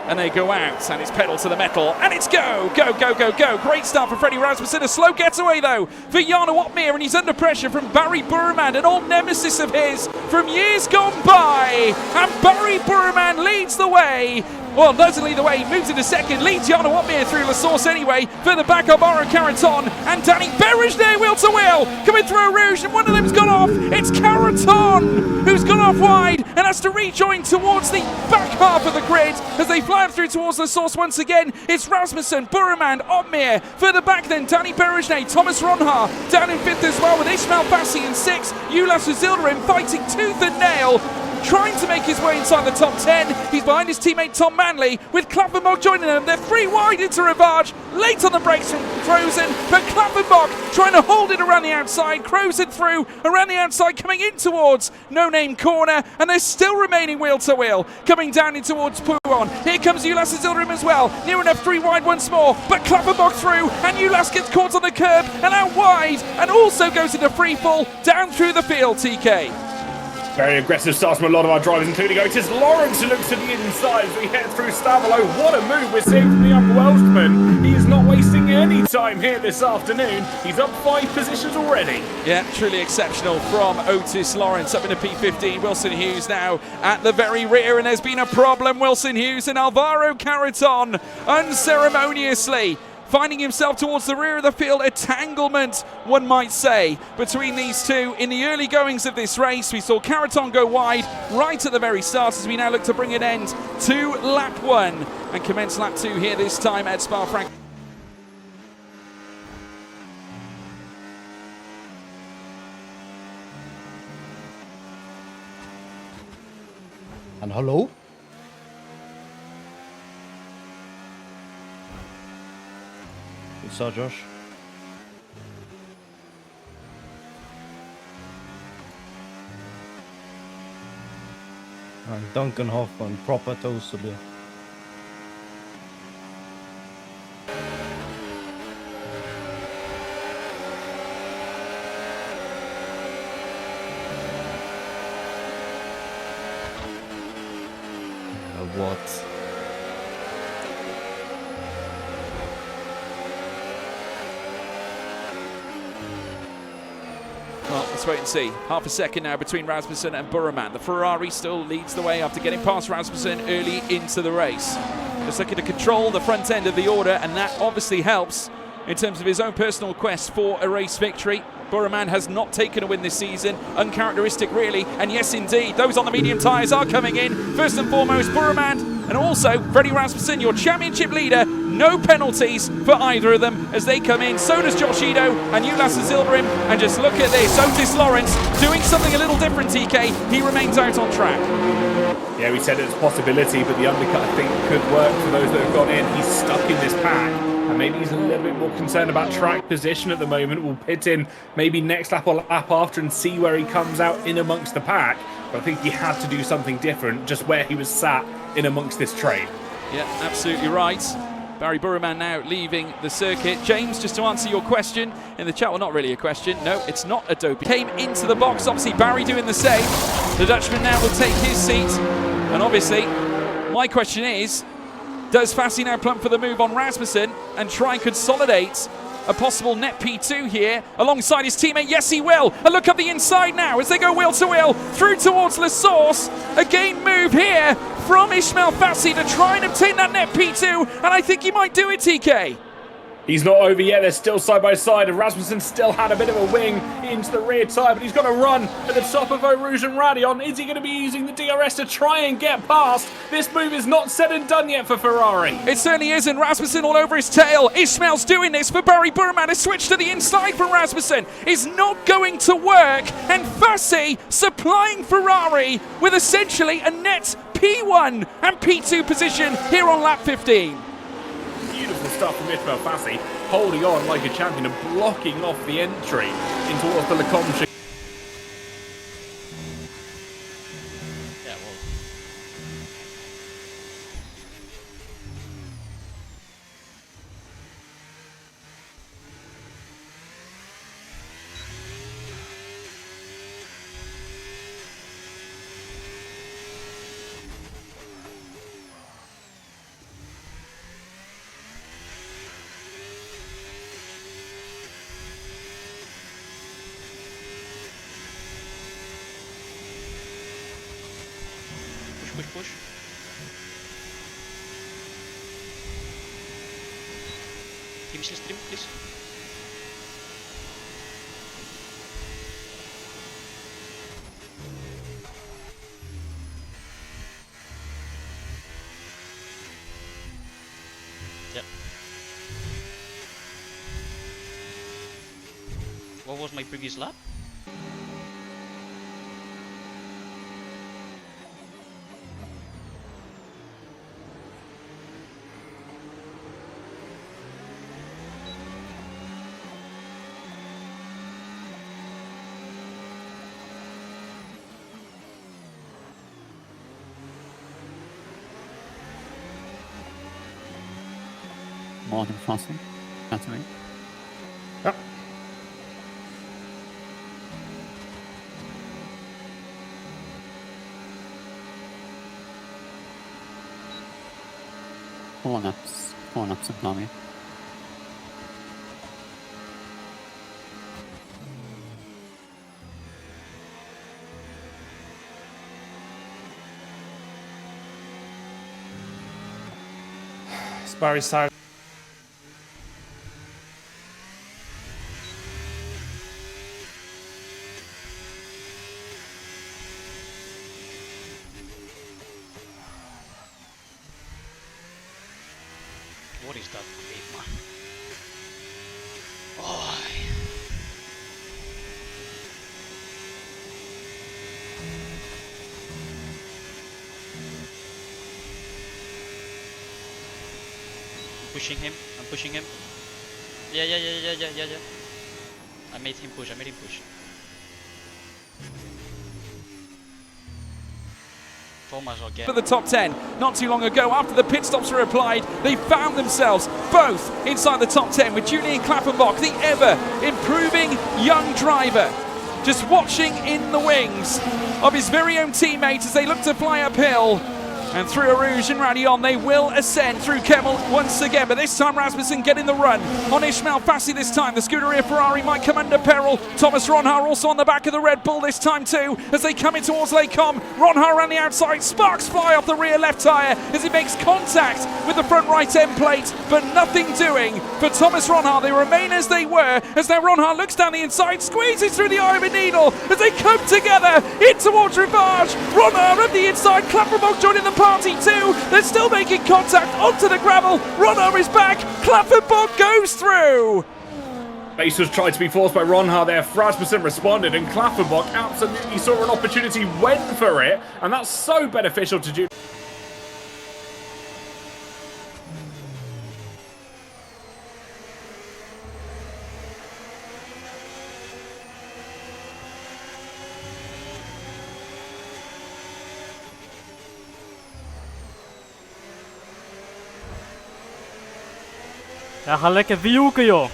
and they go out, and it's pedal to the metal, and it's go, go, go, go, go. Great start for Freddie Rasmussen. A slow getaway, though, for Jarno Opmeer, and he's under pressure from Barry Burman, an old nemesis of his from years gone by. And Barry Burman leads the way. Well, doesn't lead the way, he moves into second, leads Jarno Opmeer through La Source anyway. Further back, Alvaro Caraton and Danny Berejnay wheel to wheel, coming through Rouge, and one of them's gone off. It's Caraton who's gone off wide and has to rejoin towards the back half of the grid as they fly up through towards La Source once again. It's Rasmussen, Burman, Opmeer. Further back then, Danny Berejnay, Thomas Ronhaar down in fifth as well, with Ismail Bassi in sixth. Ulas Uzildarim fighting tooth and nail, trying to make his way inside the top 10. He's behind his teammate Tom Manley, with Klappenbach joining them. They're three wide into Rivage, late on the brakes from Krozen, but Klappenbach trying to hold it around the outside. Krozen through around the outside, coming in towards No Name Corner, and they're still remaining wheel to wheel, coming down in towards Pouon. Here comes Ulas Uzildarim as well, near enough three wide once more, but Klappenbach through, and Ulas gets caught on the curb and out wide, and also goes into free fall down through the field. TK. Very aggressive starts from a lot of our drivers, including Otis Lawrence, who looks to the inside as we head through Stavolo. What a move we're seeing from the young Welshman. He is not wasting any time here this afternoon. He's up 5 positions already. Yeah, truly exceptional from Otis Lawrence up in the P15. Wilson Hughes now at the very rear, and there's been a problem. Wilson Hughes and Alvaro Caraton unceremoniously finding himself towards the rear of the field. Entanglement, one might say, between these two in the early goings of this race. We saw Caraton go wide right at the very start as we now look to bring an end to lap 1 and commence lap 2 here this time at Spa-Francorchamps. And hello? So Josh. And Duncan Hoffman, proper toastable. What? Well, let's wait and see. Half a second now between Rasmussen and Burman. The Ferrari still leads the way after getting past Rasmussen early into the race. Just looking to control the front end of the order, and that obviously helps in terms of his own personal quest for a race victory. Burman has not taken a win this season, uncharacteristic really, and yes indeed, those on the medium tyres are coming in. First and foremost, Burman, and also Freddie Rasmussen, your championship leader. No penalties for either of them as they come in. So does Josh Ido and Ulas Uzildarim. And just look at this, Otis Lawrence doing something a little different, TK. He remains out on track. Yeah, we said it's a possibility, but the undercut, I think, could work for those that have gone in. He's stuck in this pack, and maybe he's a little bit more concerned about track position at the moment. We'll pit in maybe next lap or lap after and see where he comes out in amongst the pack. But I think he had to do something different, just where he was sat in amongst this train. Yeah, absolutely right. Barry Burman now leaving the circuit. James, just to answer your question in the chat, well, not really a question. No, it's not a doping. Came into the box, obviously Barry doing the same. The Dutchman now will take his seat. And obviously, my question is, does Fassi now plump for the move on Rasmussen and try and consolidate a possible net P2 here alongside his teammate? Yes, he will. A look up the inside now as they go wheel to wheel through towards La Source. Again, move here from Ismail Fassi to try and obtain that net P2, and I think he might do it, TK. He's not over yet. They're still side by side, and Rasmussen still had a bit of a wing into the rear tyre, but he's got to run at the top of Eau Rouge and Radion. Is he going to be using the DRS to try and get past? This move is not said and done yet for Ferrari. It certainly isn't. Rasmussen all over his tail. Ismail's doing this for Barry Burman. A switch to the inside from Rasmussen is not going to work, and Fassi supplying Ferrari with essentially a net P1 and P2 position here on lap 15. Beautiful stuff from Ismail Fassi, holding on like a champion and blocking off the entry in towards the Lecombe. push. Team shield stream, please. Yep. What was my previous lap? More than faster. That's right. Ja. Four laps of Nami. Barry's tired. What is that great, man? Oh. I'm pushing him. I'm pushing him. Yeah. I made him push. Thomas again. For the top 10 not too long ago, after the pit stops were applied, they found themselves both inside the top 10 with Julian Klappenbach, the ever improving young driver, just watching in the wings of his very own teammates as they look to fly uphill. And through Arouge and Radion, they will ascend through Kemmel once again. But this time, Rasmussen getting the run on Ishmael Fassi this time. The Scuderia Ferrari might come under peril. Thomas Ronhaar also on the back of the Red Bull this time too, as they come in towards Les Combes. Ronhaar around the outside. Sparks fly off the rear left tyre as he makes contact with the front right end plate. But nothing doing for Thomas Ronhaar. They remain as they were, as now Ronhaar looks down the inside, squeezes through the eye of a needle as they come together in towards Rivage. Ronhaar at the inside. Klappenbach joining the party too. They're still making contact onto the gravel. Ronhaar is back. Klappenbach goes through. Base was tried to be forced by Ronhaar there. Rasmussen responded, and Klappenbach absolutely saw an opportunity, went for it, and that's so beneficial to Jude. Ja, ga lekker wielken, joh.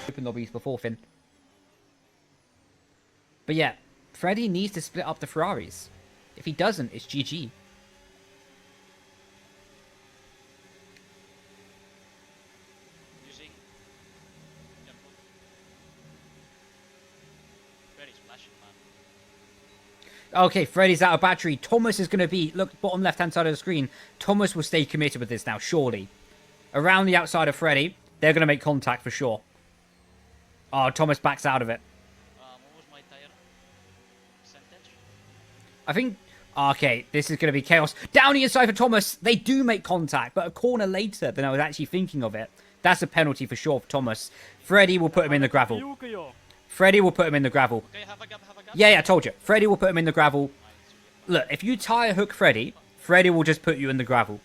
Open lobbies before Finn. But yeah, Freddie needs to split up the Ferraris. If he doesn't, it's GG. Okay, Freddy's out of battery. Thomas is going to be... Look, bottom left-hand side of the screen. Thomas will stay committed with this now, surely. Around the outside of Freddy, they're going to make contact for sure. Oh, Thomas backs out of it. What was my tire percentage? I think... Okay, this is going to be chaos. Down the inside for Thomas. They do make contact, but a corner later than I was actually thinking of it. That's a penalty for sure for Thomas. Freddy will put him in the gravel. Freddy will put him in the gravel. Okay, have a gap. Yeah, I told you. Freddy will put him in the gravel. Look, if you tire hook Freddy, Freddy will just put you in the gravel.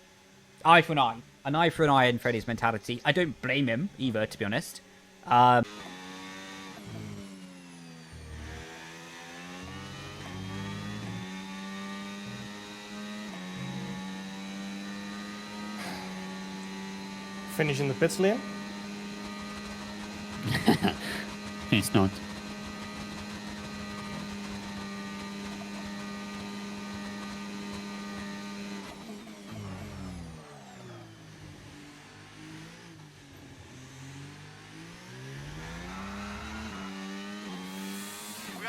Eye for an eye. An eye for an eye in Freddy's mentality. I don't blame him either, to be honest. Finish in the pits lane. He's not.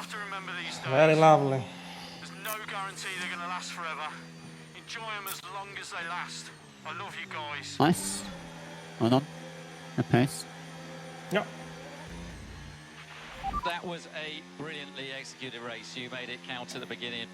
have to remember these days. Very lovely. There's no guarantee they're going to last forever. Enjoy them as long as they last. I love you guys. Nice. Well done. Good pace. Yeah. That was a brilliantly executed race. You made it count at the beginning.